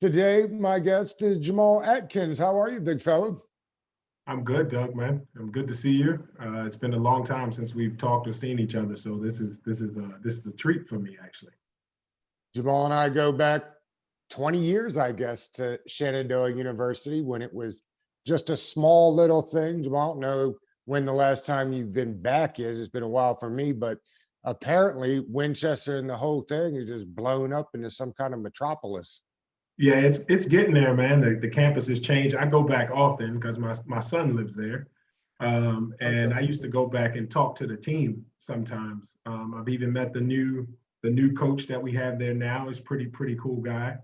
Today, my guest is Jamal Atkins. How are you, big fella? I'm good, Doug, man. I'm good to see you. It's been a long time since we've talked or seen each other, so this is a treat for me, actually. Jamal and I go back 20 years, I guess, to Shenandoah University when it was just a small little thing. Jamal, I don't know when the last time you've been back is. It's been a while for me, but apparently Winchester and the whole thing is just blown up into some kind of metropolis. Yeah, it's getting there, man. The campus has changed. I go back often because my son lives there, and Okay. I used to go back and talk to the team sometimes. I've even met the new coach that we have there now. Is pretty cool guy.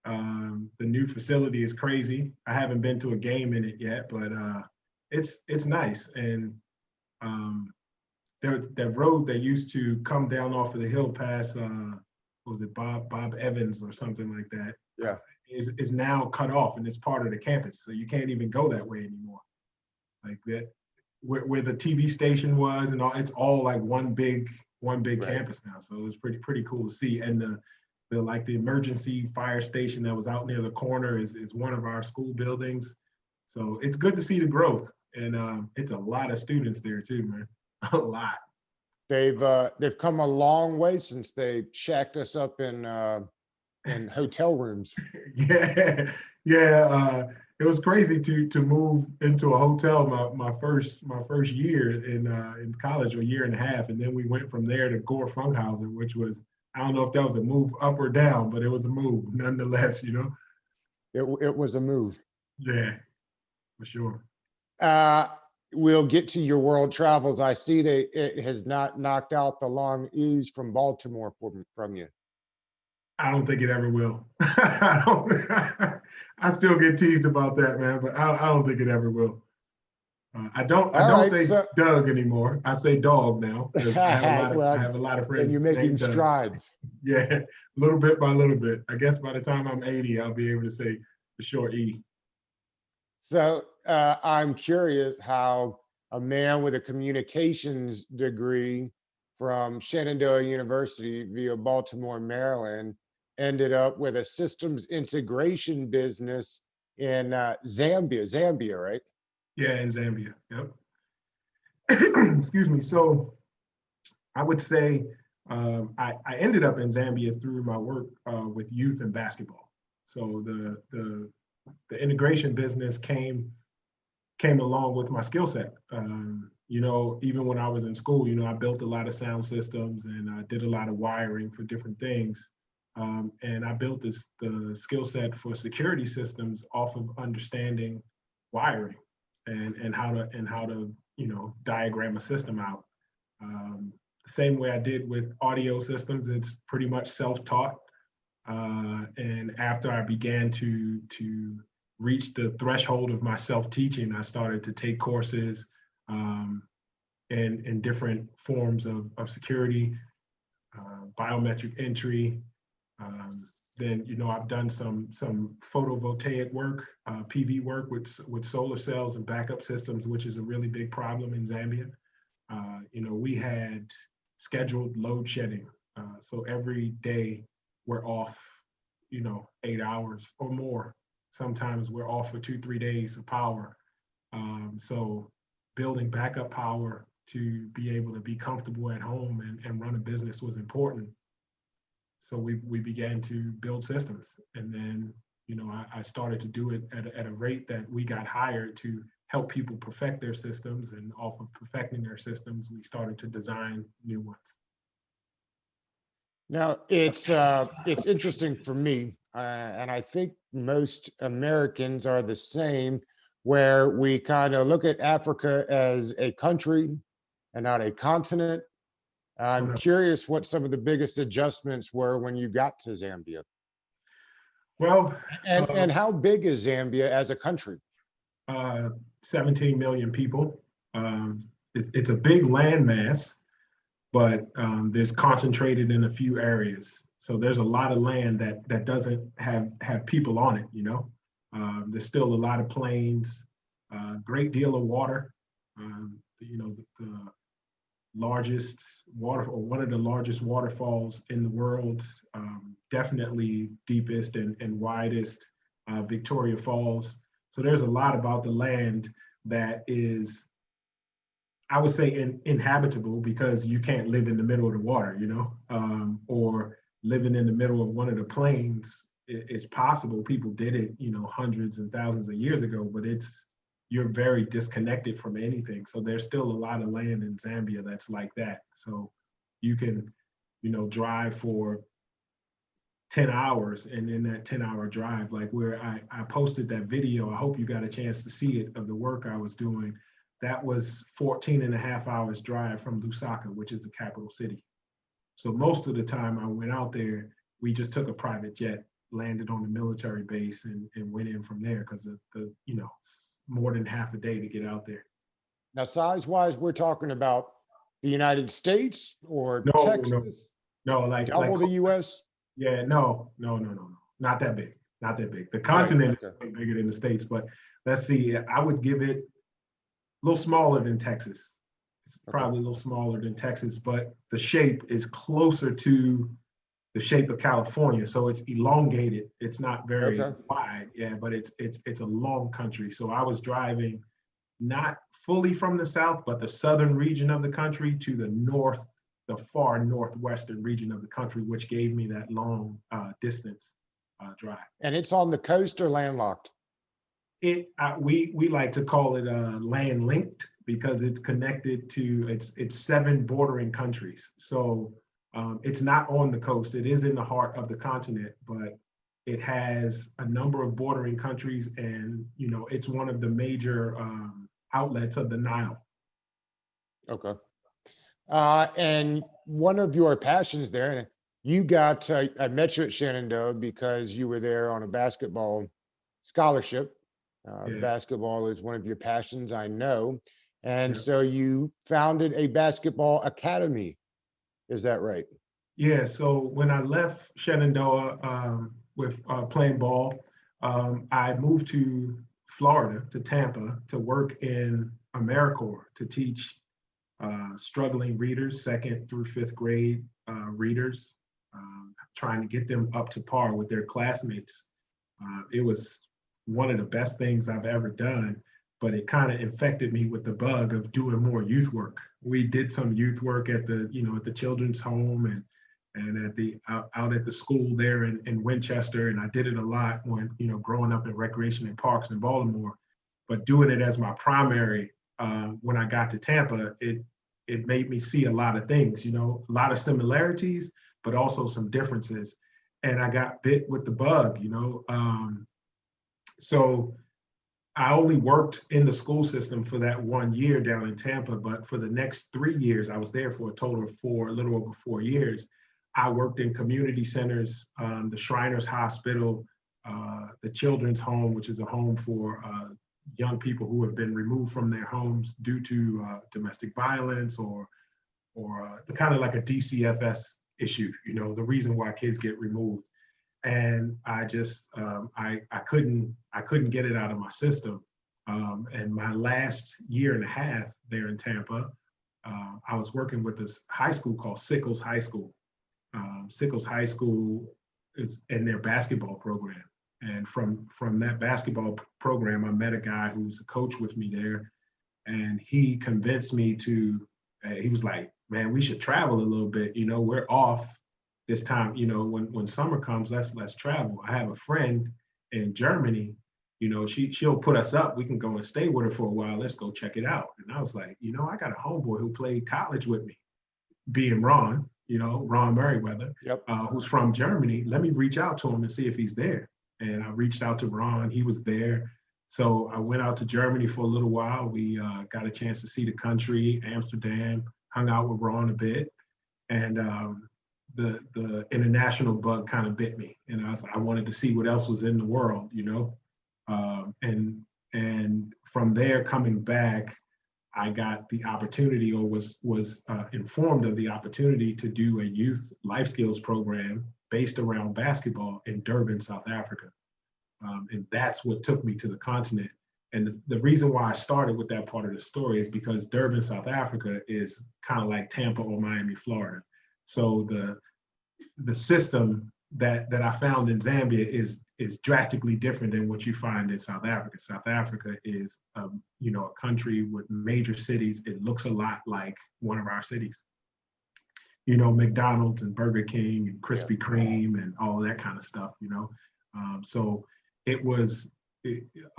The new facility is crazy. I haven't been to a game in it yet, but it's nice. And um, that road that used to come down off of the hill past what was it Bob Evans or something like that, Yeah. is now cut off and it's part of the campus, so you can't even go that way anymore. Like that, where the TV station was and all, it's all like one big Right. campus now. So it was pretty cool to see. And the emergency fire station that was out near the corner is one of our school buildings. So it's good to see the growth, and it's a lot of students there too, man. A lot. They've come a long way since they shacked us up in hotel rooms. Yeah, yeah. It was crazy to move into a hotel my first year in college, or year and a half, and then we went from there to Gore Funkhauser, which was, I don't know if that was a move up or down, but it was a move nonetheless. It was a move. Yeah, for sure. Uh, we'll get to your world travels. I see that it has not knocked out the long E's from Baltimore from you. I don't think it ever will. I don't. I still get teased about that, man, but I don't think it ever will. I don't. I All don't right, say so Doug anymore. I say Dog now because I have a lot of I well, have a lot of then friends you're making named Doug. strides. Yeah, little bit by little bit. I guess by the time I'm 80, I'll be able to say the short E. So I'm curious how a man with a communications degree from Shenandoah University via Baltimore, Maryland, ended up with a systems integration business in Zambia, right? Yeah, in Zambia. Yep. Excuse me. So I would say I ended up in Zambia through my work with youth and basketball. So the integration business came along with my skill set. Even when I was in school, I built a lot of sound systems and I did a lot of wiring for different things. And I built the skill set for security systems off of understanding wiring and how to diagram a system out. The same way I did with audio systems, it's pretty much self-taught. And after I began to reach the threshold of my self-teaching, I started to take courses um, in different forms of security, biometric entry. Um, then I've done some photovoltaic work, PV work with solar cells and backup systems, which is a really big problem in Zambia. We had scheduled load shedding, so every day we're off, 8 hours or more. Sometimes we're off for 2, 3 days of power. So building backup power to be able to be comfortable at home and run a business was important. So we began to build systems, and then I started to do it at a rate that we got hired to help people perfect their systems, and off of perfecting their systems, we started to design new ones. Now it's interesting for me, and I think most Americans are the same, where we kind of look at Africa as a country and not a continent. Oh I'm no. curious what some of the biggest adjustments were when you got to Zambia, Well, and how big is Zambia as a country? uh, 17 million people. It's a big landmass, but there's concentrated in a few areas. So there's a lot of land that doesn't have people on it. There's still a lot of plains, great deal of water. The largest water, or one of the largest waterfalls in the world, definitely deepest and widest Victoria Falls. So there's a lot about the land that is, I would say, inhabitable, because you can't live in the middle of the water, or living in the middle of one of the plains. It's possible. People did it, hundreds and thousands of years ago, but you're very disconnected from anything. So there's still a lot of land in Zambia that's like that. So you can, drive for 10 hours, and in that 10-hour drive, like where I posted that video, I hope you got a chance to see it, of the work I was doing. That was 14 and a half hours drive from Lusaka, which is the capital city. So most of the time I went out there, we just took a private jet, landed on the military base, and went in from there, because the more than half a day to get out there. Now, size-wise, we're talking about the United States or No, Texas? no, like Double the US? Yeah, no, not that big, not that big. The continent Right, okay. is bigger than the States, but let's see, I would give it a little smaller than Texas. It's probably a little smaller than Texas, but the shape is closer to the shape of California. So it's elongated. It's not very wide, yeah, but it's a long country. So I was driving not fully from the south, but the southern region of the country to the north, the far northwestern region of the country, which gave me that long distance drive. And it's on the coast or landlocked? We like to call it land linked, because it's connected to it's 7 bordering countries. So it's not on the coast. It is in the heart of the continent, but it has a number of bordering countries, and it's one of the major outlets of the Nile. Okay. And one of your passions there, and you got, I met you at Shenandoah because you were there on a basketball scholarship. Basketball is one of your passions, I know. And so you founded a basketball academy. Is that right? Yeah, so when I left Shenandoah with playing ball, I moved to Florida, to Tampa, to work in AmeriCorps, to teach struggling readers, 2nd through 5th grade readers, trying to get them up to par with their classmates. It was one of the best things I've ever done, but it kind of infected me with the bug of doing more youth work. We did some youth work at the, at the children's home and at the out at the school there in Winchester, and I did it a lot when, growing up in recreation and parks in Baltimore. But doing it as my primary, when I got to Tampa, it made me see a lot of things, a lot of similarities, but also some differences. And I got bit with the bug, So I only worked in the school system for that 1 year down in Tampa, but for the next 3 years, I was there for a total of a little over 4 years. I worked in community centers, the Shriners Hospital, the Children's Home, which is a home for young people who have been removed from their homes due to domestic violence or kind of like a DCFS issue, the reason why kids get removed. And I just, I couldn't get it out of my system. And my last year and a half there in Tampa, I was working with this high school called Sickles High School. Sickles High School is in their basketball program. And from that basketball program, I met a guy who's a coach with me there. And he convinced me to, he was like, man, we should travel a little bit. We're off this time, when summer comes, let's travel. I have a friend in Germany, she'll put us up. We can go and stay with her for a while. Let's go check it out. And I was like, I got a homeboy who played college with me, being Ron, Ron Merriweather, who's from Germany. Let me reach out to him and see if he's there. And I reached out to Ron, he was there. So I went out to Germany for a little while. We got a chance to see the country, Amsterdam, hung out with Ron a bit. And the international bug kind of bit me. And I wanted to see what else was in the world, and from there coming back, I got the opportunity, or was informed of the opportunity to do a youth life skills program based around basketball in Durban, South Africa. And that's what took me to the continent. And the reason why I started with that part of the story is because Durban, South Africa is kind of like Tampa or Miami, Florida. So the system that I found in Zambia is drastically different than what you find in South Africa. South Africa is, you know, a country with major cities. It looks a lot like one of our cities. You know, McDonald's and Burger King and Krispy Kreme and all of that kind of stuff. You know, so it was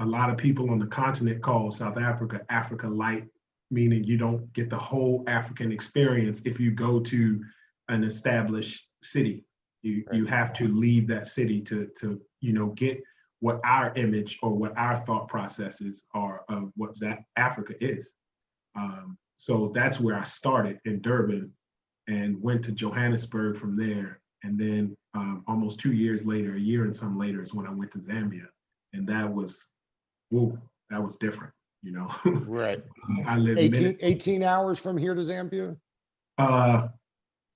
a lot of people on the continent call South Africa Africa Light, meaning you don't get the whole African experience if you go to an established city. You have to leave that city to you know, get what our image or what our thought processes are of what Africa is. So that's where I started in Durban and went to Johannesburg from there. And then almost 2 years later, a year and some later is when I went to Zambia. And that was, whoa, that was different, you know. Right. I live 18 hours from here to Zambia?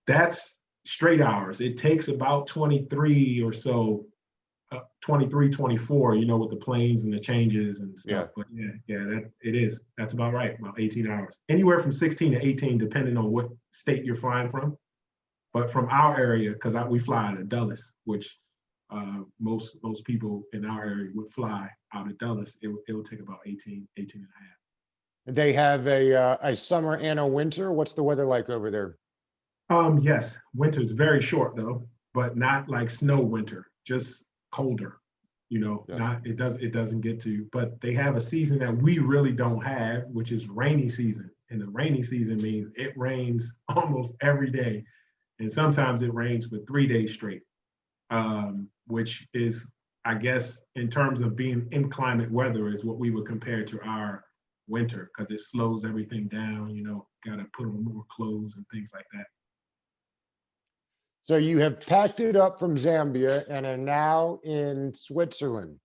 That's straight hours. It takes about 23 or so, 23, 24, you know, with the planes and the changes and stuff. But that's about right, about 18 hours. Anywhere from 16 to 18, depending on what state you're flying from. But from our area, because we fly out of Dulles, which most people in our area would fly out of Dulles, it would take about 18 and a half. They have a summer and a winter. What's the weather like over there? Yes, winter's very short though, but not like snow winter, just colder. You know, it doesn't get to, but they have a season that we really don't have, which is rainy season. And the rainy season means it rains almost every day. And sometimes it rains for 3 days straight, which is, I guess, in terms of being inclement weather, is what we would compare to our winter, because it slows everything down, you know, got to put on more clothes and things like that. So you have packed it up from Zambia and are now in Switzerland.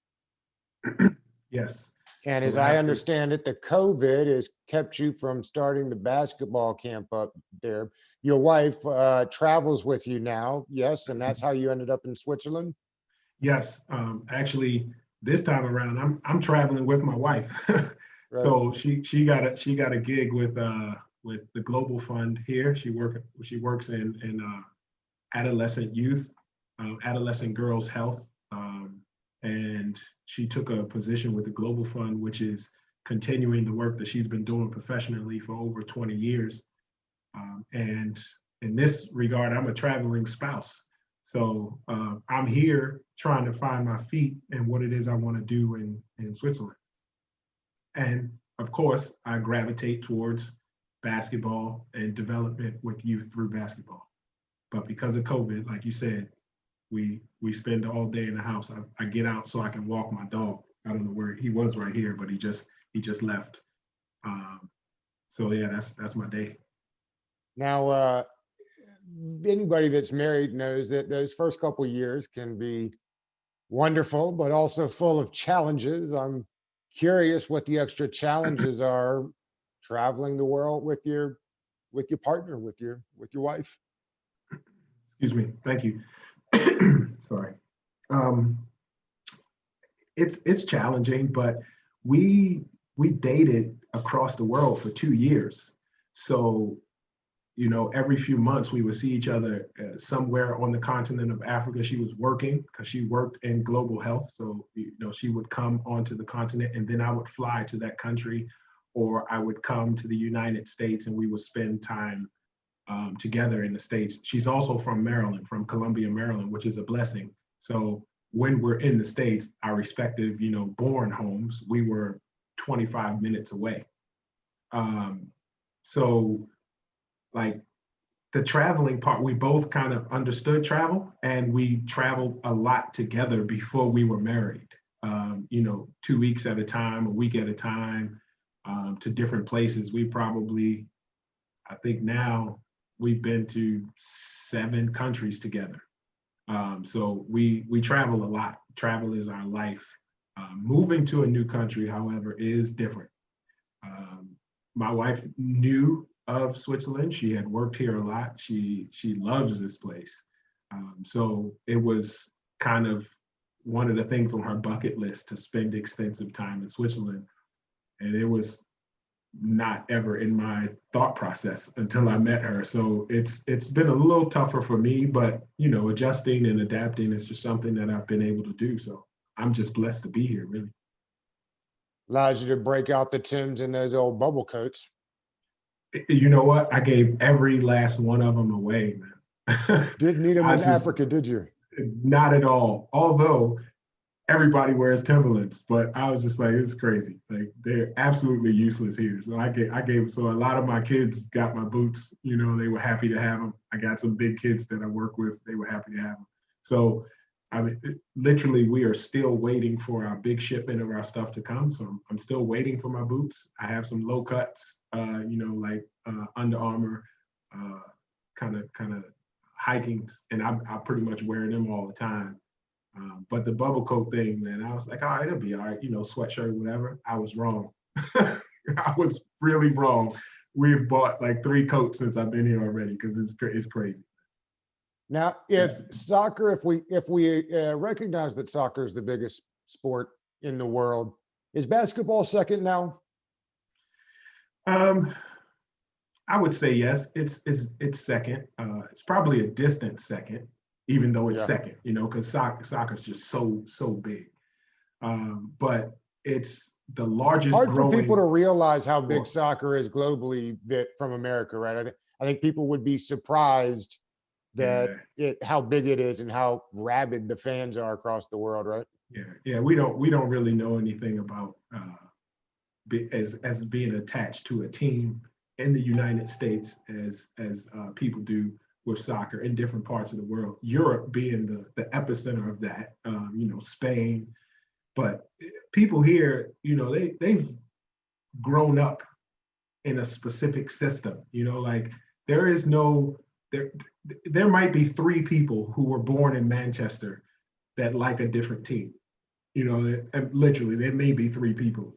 Yes. And So as I understand it, the COVID has kept you from starting the basketball camp up there. Your wife travels with you now, yes, and that's how you ended up in Switzerland? Yes, actually, this time around, I'm traveling with my wife. Right. So she got a gig with the Global Fund here. She works in adolescent youth, adolescent girls' health, and she took a position with the Global Fund, which is continuing the work that she's been doing professionally for over 20 years. And in this regard, I'm a traveling spouse. So I'm here trying to find my feet and what it is I want to do in Switzerland. And of course, I gravitate towards basketball and development with youth through basketball. But because of COVID, like you said, we spend all day in the house. I get out so I can walk my dog. I don't know where he was, right here, but he just left. So yeah, that's my day. Now, anybody that's married knows that those first couple of years can be wonderful, but also full of challenges. I'm curious what the extra challenges are traveling the world with your partner, with your wife. Excuse me. Thank you. Sorry. It's challenging, but we dated across the world for 2 years. So, you know, every few months we would see each other somewhere on the continent of Africa. She was working because she worked in global health. So, you know, she would come onto the continent and then I would fly to that country, or I would come to the United States and we would spend time together in the States. She's also from Maryland, from Columbia, Maryland, which is a blessing. So when we're in the States, our respective, you know, born homes, we were 25 minutes away. So like the traveling part, we both kind of understood travel and we traveled a lot together before we were married. You know, 2 weeks at a time, a week at a time, to different places. We probably, I think now we've been to 7 countries together. So we travel a lot. Travel is our life. Moving to a new country, however, is different. My wife knew of Switzerland. She had worked here a lot. She loves this place. So it was kind of one of the things on her bucket list to spend extensive time in Switzerland. And it was not ever in my thought process until I met her. So it's been a little tougher for me, but you know, adjusting and adapting is just something that I've been able to do. So I'm just blessed to be here, really. Allows you to break out the Timbs and those old bubble coats. You know what? I gave every last one of them away, man. Didn't need them I in just Africa, did you? not at all. Although everybody wears Timberlands, but I was just like, it's crazy. Like they're absolutely useless here. So I gave so a lot of my kids got my boots. You know, they were happy to have them. I got some big kids that I work with. They were happy to have them. So I mean, literally, we are still waiting for our big shipment of our stuff to come. So I'm still waiting for my boots. I have some low cuts, you know, like Under Armour, kind of hiking, and I pretty much wear them all the time. But the bubble coat thing, man, I was like, all right, it'll be all right, you know, sweatshirt, whatever. I was wrong. I was really wrong. We've bought like 3 coats since I've been here already because it's crazy. Now, if soccer, if we recognize that soccer is the biggest sport in the world, is basketball second now? Um, I would say yes. It's second. It's probably a distant second, even though it's Yeah. second. You know, because soccer is just so big. But it's the largest Hard for people to growing realize how big sport. soccer is globally that from America, right? I think people would be surprised that Yeah, how big it is and how rabid the fans are across the world, right? yeah. We don't really know anything about as being attached to a team in the United States as people do with soccer in different parts of the world. Europe being the epicenter of that, you know, Spain. But people here, you know, they've grown up in a specific system. You know, like there is no there. There might be 3 people who were born in Manchester that like a different team. You know, and literally, there may be 3 people.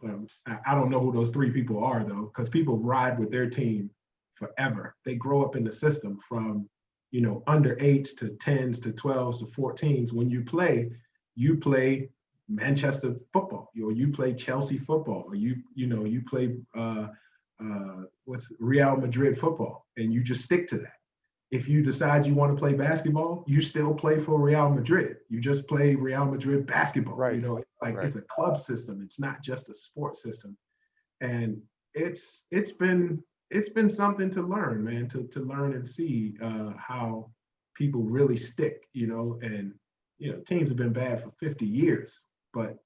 I don't know who those 3 people are though, because people ride with their team forever. They grow up in the system from, you know, under 8s to 10s to 12s to 14s. When you play Manchester football, you play Chelsea football, or you play what's Real Madrid football, and you just stick to that. If you decide you want to play basketball, you still play for Real Madrid. You just play Real Madrid basketball. You Right. know, it's like Right. it's a club system. It's not just a sports system. And it's been something to learn, man, to learn and see how people really stick, you know, and you know, teams have been bad for 50 years, but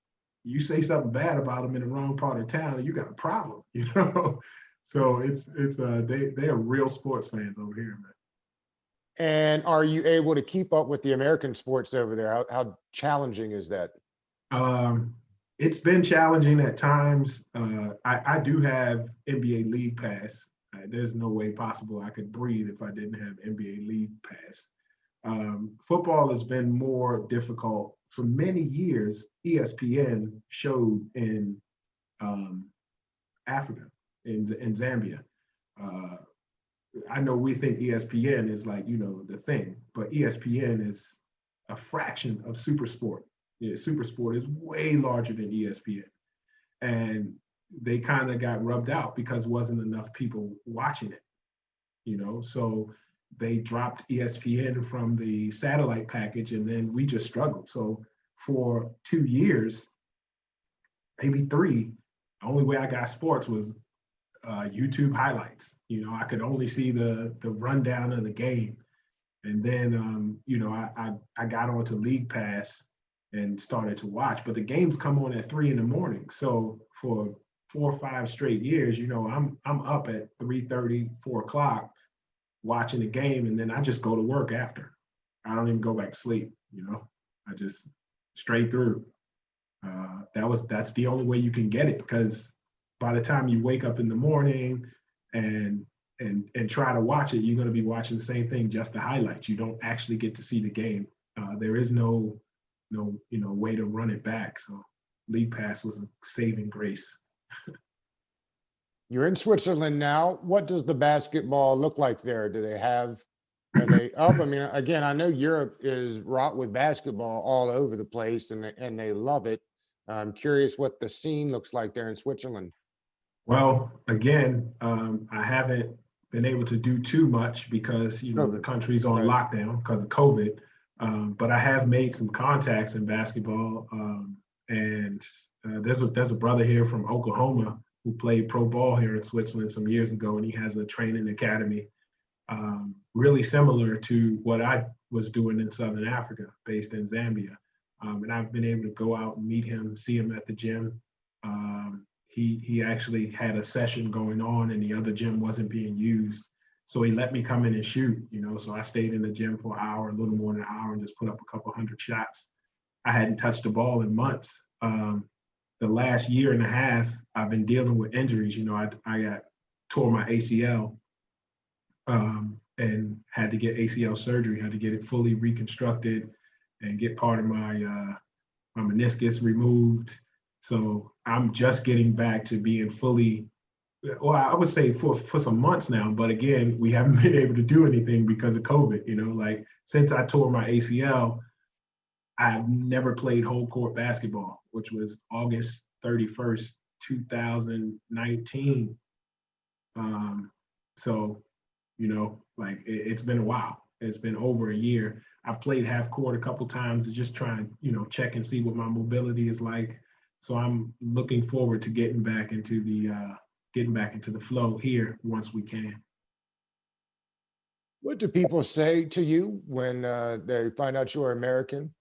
you say something bad about them in the wrong part of town, you got a problem, you know. So they are real sports fans over here, man. And are you able to keep up with the American sports over there? How challenging is that? Um, it's been challenging at times. I do have NBA League Pass. There's no way possible I could breathe if I didn't have NBA League Pass. Football has been more difficult. For many years, ESPN showed in Africa, in Zambia. Uh, I know we think ESPN is like, you know, the thing, but ESPN is a fraction of Supersport. Yeah, Supersport is way larger than ESPN. And they kind of got rubbed out because wasn't enough people watching it, you know? So they dropped ESPN from the satellite package, and then we just struggled. So for 2 years, maybe 3, the only way I got sports was YouTube highlights. You know, I could only see the rundown of the game, and then you know, I got onto League Pass and started to watch. But the games come on at 3 in the morning, so for 4 or 5 straight years, you know, I'm up at 3:30, 4 o'clock watching the game, and then I just go to work after. I don't even go back to sleep. You know, I just straight through. That's the only way you can get it, because by the time you wake up in the morning and and try to watch it, you're going to be watching the same thing, just the highlights. You don't actually get to see the game. There is no you know, way to run it back. So League Pass was a saving grace. You're in Switzerland now. What does the basketball look like there? Are they up? I mean, again, I know Europe is wrought with basketball all over the place and they love it. I'm curious what the scene looks like there in Switzerland. Well, again, I haven't been able to do too much because the COVID, country's on right? lockdown because of COVID. But I have made some contacts in basketball, and there's a brother here from Oklahoma who played pro ball here in Switzerland some years ago, and he has a training academy really similar to what I was doing in Southern Africa, based in Zambia. And I've been able to go out and meet him, see him at the gym. He actually had a session going on, and the other gym wasn't being used, so he let me come in and shoot. So I stayed in the gym for an hour, a little more than an hour, and just put up a couple hundred shots. I hadn't touched the ball in months. The last year and a half, I've been dealing with injuries. I got tore my ACL and had to get ACL surgery, had to get it fully reconstructed and get part of my meniscus removed. So I'm just getting back to being fully, well, I would say for some months now, but again, we haven't been able to do anything because of COVID. Like since I tore my ACL, I've never played home court basketball, which was August 31st, 2019. So like it's been a while. It's been over a year. I've played half court a couple times to just try and check and see what my mobility is like. So I'm looking forward to getting back into the flow here once we can. What do people say to you when they find out you're American?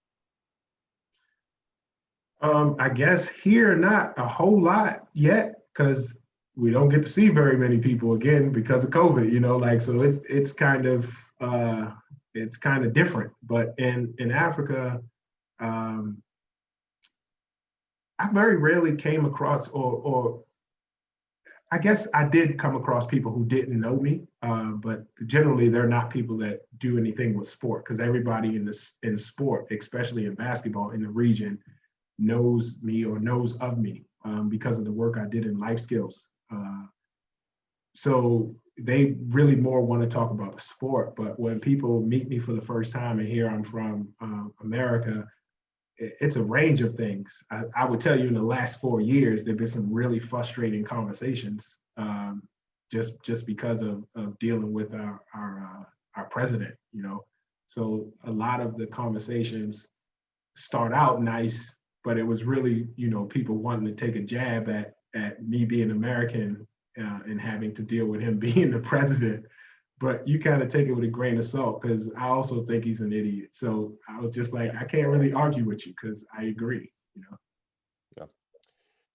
I guess here not a whole lot yet because we don't get to see very many people again because of COVID. Like so it's kind of different. But in Africa, I very rarely came across or I guess I did come across people who didn't know me, but generally they're not people that do anything with sport because everybody in sport, especially in basketball in the region, knows me or knows of me because of the work I did in life skills. So they really more want to talk about the sport. But when people meet me for the first time and hear I'm from America, it's a range of things. I would tell you in the last 4 years, there've been some really frustrating conversations just because of dealing with our president. So a lot of the conversations start out nice, but it was really people wanting to take a jab at me being American and having to deal with him being the president. But you kind of take it with a grain of salt because I also think he's an idiot. So I was just like, I can't really argue with you because I agree.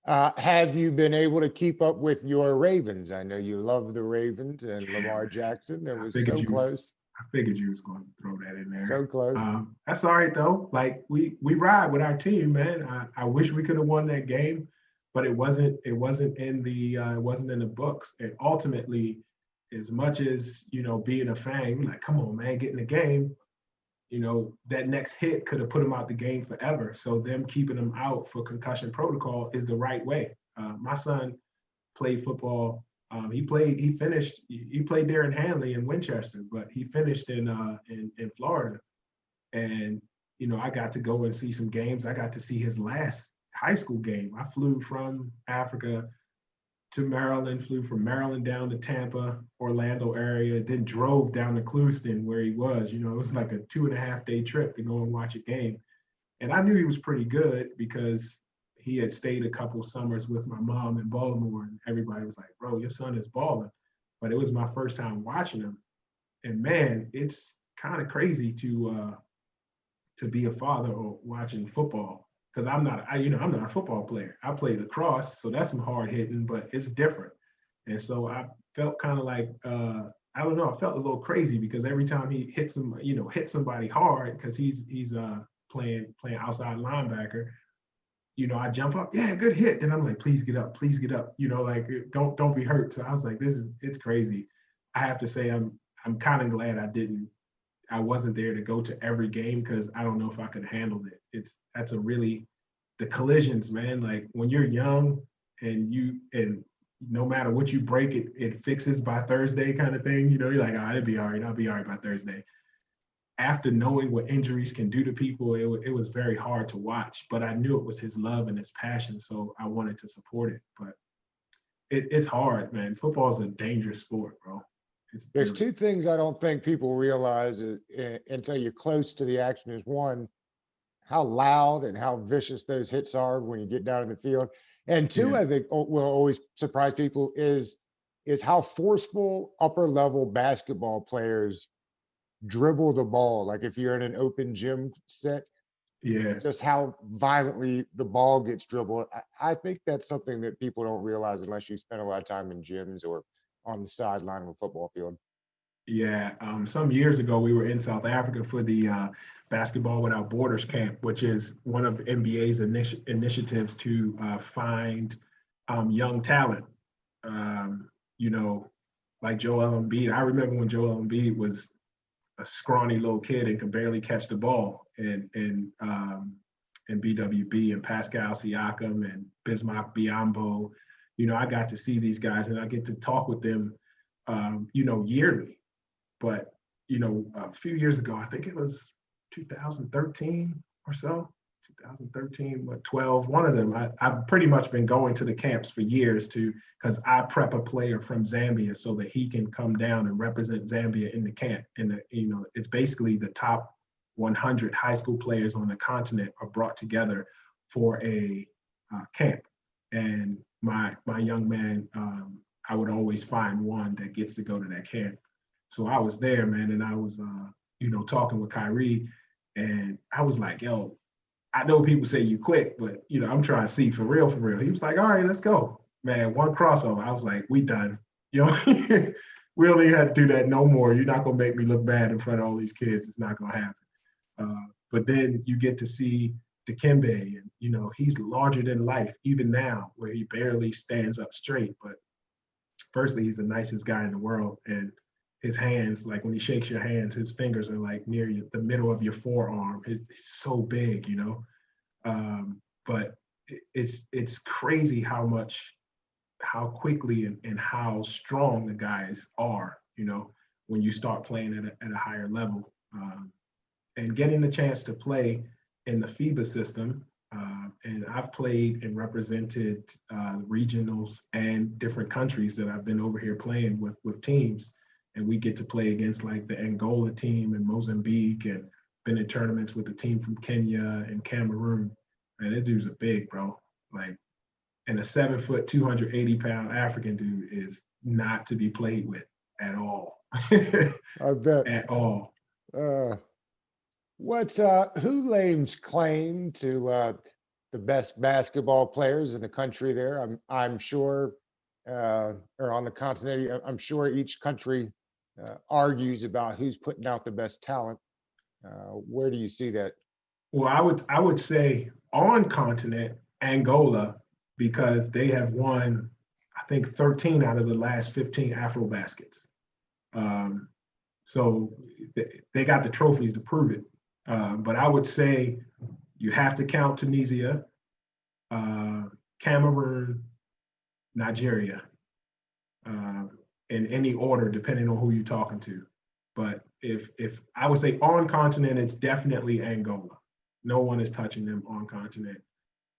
Yeah. Have you been able to keep up with your Ravens? I know you love the Ravens and Lamar Jackson. That I was figured so you was, close, I figured you was going to throw that in there. so close. That's all right though. Like we ride with our team, man. I wish we could have won that game, but it wasn't in the books. And ultimately, as much as being a fan, you're like, come on, man, get in the game. That next hit could have put him out the game forever. So them keeping him out for concussion protocol is the right way. My son played football. He played there in Hanley and Winchester, but he finished in Florida. And I got to go and see some games. I got to see his last high school game. I flew from Africa to Maryland, flew from Maryland down to Tampa, Orlando area, then drove down to Clewiston where he was. It was like a 2.5-day trip to go and watch a game. And I knew he was pretty good because he had stayed a couple summers with my mom in Baltimore, and everybody was like, bro, your son is balling. But it was my first time watching him. And man, it's kind of crazy to be a father or watching football because I'm not a football player. I play lacrosse, so that's some hard hitting, but it's different. And so I felt kind of like I don't know, I felt a little crazy because every time he hit somebody hard because he's playing outside linebacker, I jump up, yeah, good hit. And I'm like, please get up, like don't be hurt. So I was like, it's crazy. I have to say I'm kind of glad I wasn't there to go to every game because I don't know if I could handle it. That's the collisions, man. Like when you're young and no matter what you break, it fixes by Thursday kind of thing. You're like, oh, it'll be all right. I'll be all right by Thursday. After knowing what injuries can do to people, it was very hard to watch, but I knew it was his love and his passion. So I wanted to support it. But it's hard, man. Football is a dangerous sport, bro. It's There's really, two things I don't think people realize until you're close to the action. Is one, how loud and how vicious those hits are when you get down in the field. And two, yeah, I think will always surprise people is how forceful upper level basketball players dribble the ball. Like if you're in an open gym set, yeah, just how violently the ball gets dribbled. I think that's something that people don't realize unless you spend a lot of time in gyms or on the sideline of a football field. yeah. Some years ago, we were in South Africa for the Basketball Without Borders camp, which is one of NBA's initiatives to find young talent. Um, you know, like Joel Embiid. I remember when Joel Embiid was a scrawny little kid and could barely catch the ball, and BWB and Pascal Siakam and Bismack Biyombo. I got to see these guys and I get to talk with them, yearly. But a few years ago, I think it was 2013 or so, 2013, 12, one of them. I've pretty much been going to the camps for years because I prep a player from Zambia so that he can come down and represent Zambia in the camp. And it's basically the top 100 high school players on the continent are brought together for a camp. And my young man, I would always find one that gets to go to that camp. So I was there, man, and I was, talking with Kyrie, and I was like, yo, I know people say you quick, but, I'm trying to see for real, for real. He was like, all right, let's go. Man, one crossover. I was like, we done. We don't even have to do that no more. You're not going to make me look bad in front of all these kids. It's not going to happen. But then you get to see Dikembe, and, he's larger than life, even now, where he barely stands up straight. But firstly, he's the nicest guy in the world. And his hands, like when he shakes your hands, his fingers are like near the middle of your forearm. He's so big, But it's crazy how quickly and how strong the guys are, when you start playing at a higher level. And getting the chance to play in the FIBA system. And I've played and represented regionals and different countries that I've been over here playing with teams. And we get to play against like the Angola team and Mozambique, and been in tournaments with the team from Kenya and Cameroon. And that dude's a big, bro. Like, and a 7 foot, 280-pound African dude is not to be played with at all. I bet. At all. Uh, who lays claim to the best basketball players in the country there? I'm sure, or on the continent, I'm sure each country argues about who's putting out the best talent. Where do you see that? Well, I would say on continent Angola, because they have won, I think 13 out of the last 15 Afro baskets. So they got the trophies to prove it. But I would say you have to count Tunisia, Cameroon, Nigeria, in any order, depending on who you're talking to. But if I would say on continent, it's definitely Angola. No one is touching them on continent.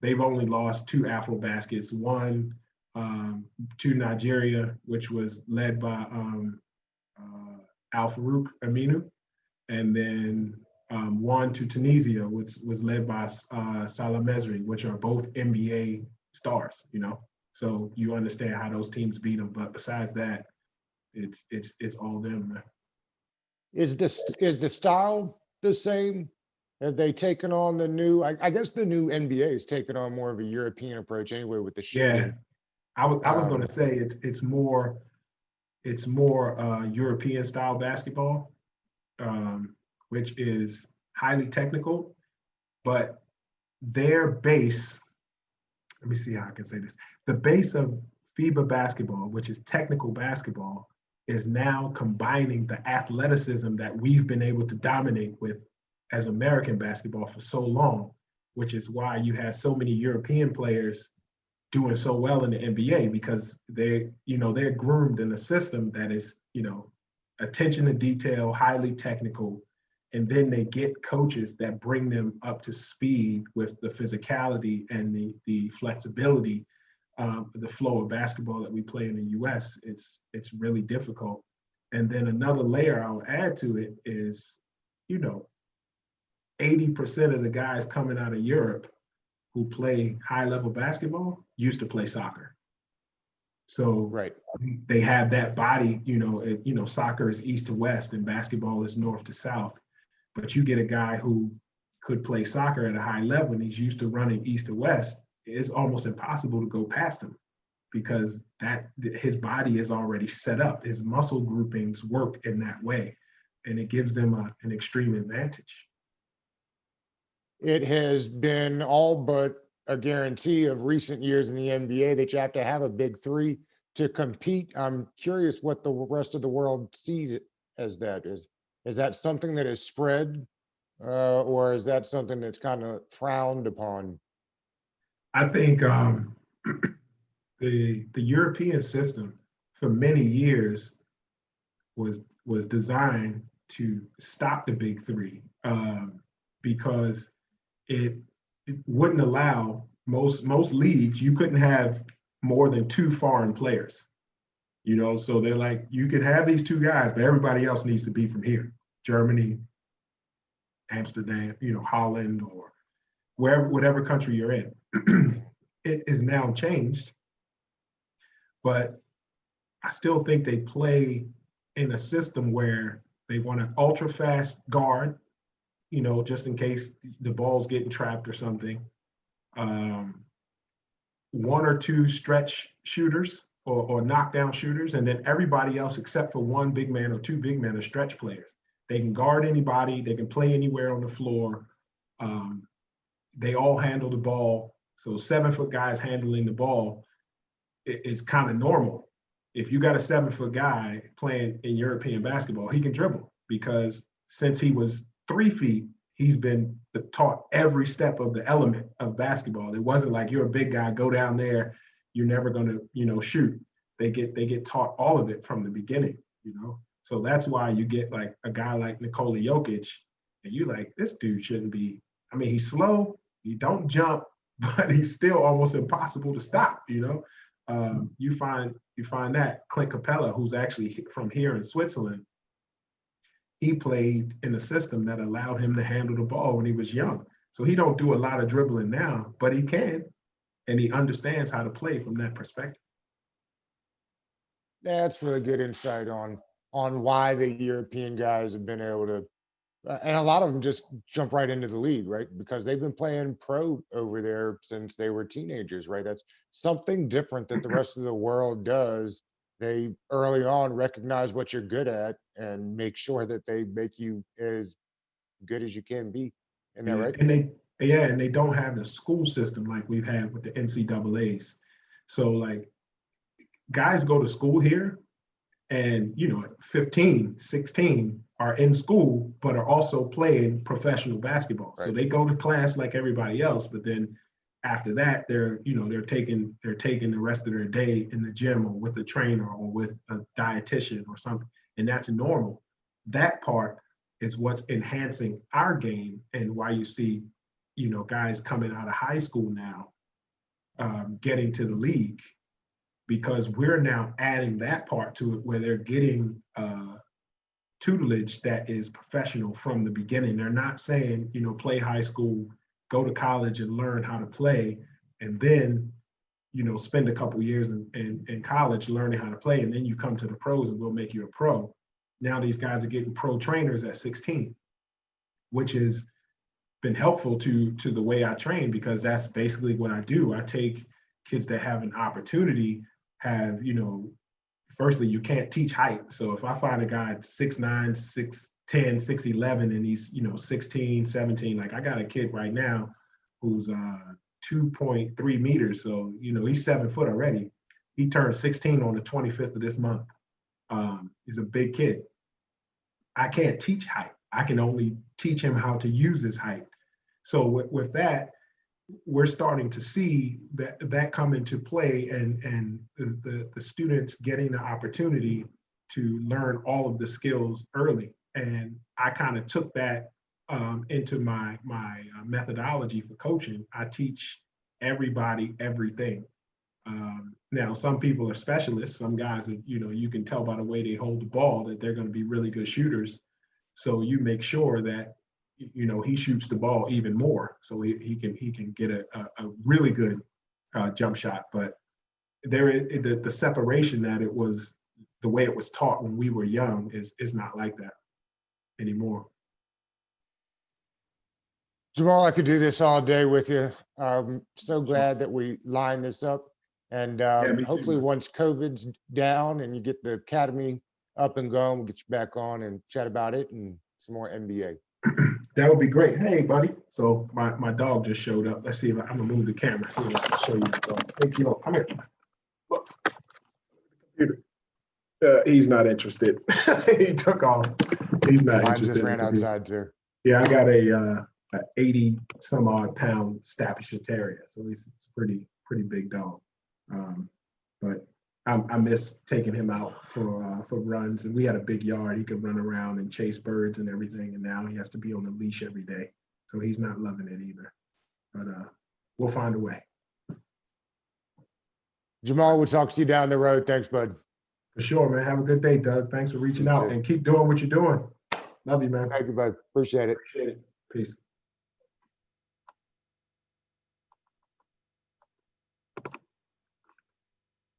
They've only lost 2 Afro baskets, one to Nigeria, which was led by Al Farouk Aminu, and then one to Tunisia, which was led by Salah Mesri, which are both NBA stars, So you understand how those teams beat them. But besides that, it's all them, man. Is the style the same? Have they taken on the new? I guess the new NBA has taken on more of a European approach anyway with the shooting. Yeah, I was going to say it's more European style basketball, which is highly technical, but their base. Let me see how I can say this. The base of FIBA basketball, which is technical basketball, is now combining the athleticism that we've been able to dominate with as American basketball for so long, which is why you have so many European players doing so well in the NBA, because they're groomed in a system that is, attention to detail, highly technical, and then they get coaches that bring them up to speed with the physicality and the flexibility the flow of basketball that we play in the US, it's really difficult. And then another layer I'll add to it is, 80% of the guys coming out of Europe who play high level basketball used to play soccer. So Right. they have that body, soccer is east to west and basketball is north to south. But you get a guy who could play soccer at a high level and he's used to running east to west, it's almost impossible to go past him because his body is already set up. His muscle groupings work in that way, and it gives them an extreme advantage. It has been all but a guarantee of recent years in the NBA that you have to have a big three to compete. I'm curious what the rest of the world sees it as. That is that something that is spread, or is that something that's kind of frowned upon? I think the European system for many years was designed to stop the big three because it wouldn't allow most leagues. You couldn't have more than two foreign players. So they're like, you can have these two guys, but everybody else needs to be from here, Germany, Amsterdam, Holland, or whatever country you're in. It is now changed, but I still think they play in a system where they want an ultra fast guard, just in case the ball's getting trapped or something. One or two stretch shooters or knockdown shooters, and then everybody else except for one big man or two big men are stretch players. They can guard anybody, they can play anywhere on the floor. They all handle the ball. So 7-foot guys handling the ball is kind of normal. If you got a 7-foot guy playing in European basketball, he can dribble because since he was 3 feet, he's been taught every step of the element of basketball. It wasn't like you're a big guy, go down there, you're never going to, shoot. They get taught all of it from the beginning, So that's why you get like a guy like Nikola Jokic, and you like, this dude shouldn't be. I mean, he's slow, he don't jump, but he's still almost impossible to stop. You find that Clint Capella, who's actually from here in Switzerland, he played in a system that allowed him to handle the ball when he was young. So he don't do a lot of dribbling now, but he can, and he understands how to play from that perspective. That's really good insight on why the European guys have been able to, and a lot of them just jump right into the league, right? Because they've been playing pro over there since they were teenagers, right? That's something different that the rest of the world does. They early on recognize what you're good at and make sure that they make you as good as you can be. Isn't that Yeah, right? and they don't have the school system like we've had with the NCAAs. So like guys go to school here and 15, 16 are in school but are also playing professional basketball. So Right. they go to class like everybody else, but then after that they're taking the rest of their day in the gym or with a trainer or with a dietitian or something, and that's normal. That part is what's enhancing our game, and why you see guys coming out of high school now getting to the league, because we're now adding that part to it where they're getting tutelage that is professional from the beginning. They're not saying, play high school, go to college and learn how to play, and then, spend a couple years in college learning how to play, and then you come to the pros and we'll make you a pro. Now these guys are getting pro trainers at 16, which has been helpful to the way I train, because that's basically what I do. I take kids that have an opportunity, firstly, you can't teach height. So if I find a guy at 6'9", 6'10", 6'11", and he's, 16, 17, like I got a kid right now who's 2.3 meters. So, he's 7 foot already. He turned 16 on the 25th of this month. He's a big kid. I can't teach height. I can only teach him how to use his height. So with that, we're starting to see that come into play, and the students getting the opportunity to learn all of the skills early. And I kind of took that into my methodology for coaching. I teach everybody everything. Now, some people are specialists. Some guys, are, you can tell by the way they hold the ball that they're going to be really good shooters. So you make sure that, he shoots the ball even more, so he can get a really good jump shot. But the separation that it was, the way it was taught when we were young is not like that anymore. Jamal, I could do this all day with you. I'm so glad that we lined this up. And Me too, hopefully man. once COVID's down and you get the academy up and going, we'll get you back on and chat about it and some more NBA. That would be great. Hey, buddy. So my dog just showed up. Let's see if I'm gonna move the camera so I can show you the dog. Hey, Kilo, come here. Look. He's not interested. He took off. He's not Mine interested. just ran outside too. Yeah, I got a 80 some odd pound Staffordshire Terrier, so it's a pretty big dog. But I miss taking him out for runs, and we had a big yard. He could run around and chase birds and everything, and now he has to be on the leash every day, so he's not loving it either. But we'll find a way. Jamal, we'll talk to you down the road. Thanks, bud. For sure, man. Have a good day, Doug. Thanks for reaching out, and keep doing what you're doing. Love you, man. Thank you, bud. Appreciate it. Appreciate it. Peace.